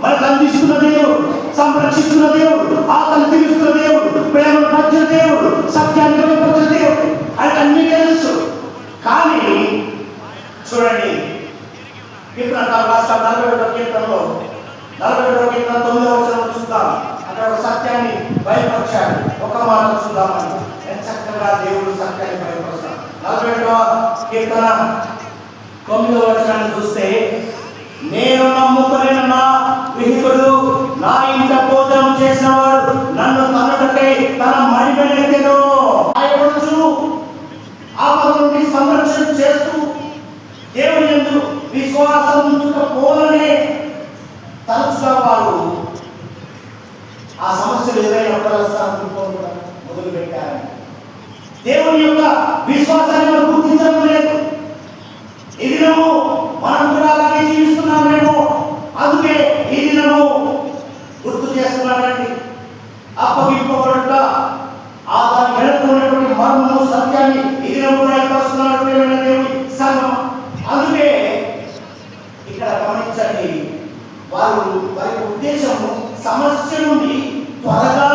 మనకు అందిస్తున్న దేవుడు, సంరక్షిస్తున్న దేవుడు, ఆకలి తీరుస్తున్న దేవుడు, ప్రేమను పంచిన దేవుడు, సత్యాన్ని బయలుపరిచిన దేవుడు అని అన్ని తెలుసు. కానీ చూడండి, కీర్తనకారులు రాష్ట్ర 41వ కీర్తనలో 41వ కీర్తన 9వ వచనం చూద్దాం. అక్కడ ఒక సత్యాన్ని బయలుపరిచాడు. ఒక మాట చూద్దామని. ఎంత చక్కగా దేవుడు సత్యాన్ని బయలుపరుస్తాడు. 41వ కీర్తన 9వ వచనాన్ని చూస్తే, నేను నమ్ముకున్న నా విహితుడు నా ఇంట భోజనం చేసినవాడు నన్ను తనటకై తన మడిమెనెత్తెను. ఆయనొచ్చు ఆపద నుండి సంరక్షణ చేస్తూ దేవుని యందు విశ్వాసం ఉంచుకోవాలనే తరచుగా వారు ఆ సమస్యలు ఏదైనా మొదలు పెట్టారు. దేవుని యొక్క విశ్వాసాన్ని మనం గుర్తించడం లేదు. ఈ దినము మనం కూడా అలాగే జీవిస్తున్నామేమో, అందుకే ఈ దినము గుర్తు చేస్తున్నాడండి. అప్పగింపబడుట ఆ దాని వెనుకున్నటువంటి మర్మము సత్యాన్ని ఈ దినము ఏర్పరుస్తున్నాడు దేవుని సంఘం. అందుకే ఇక్కడ గమనించండి, వారి ఉద్దేశము సమస్య నుండి త్వరగా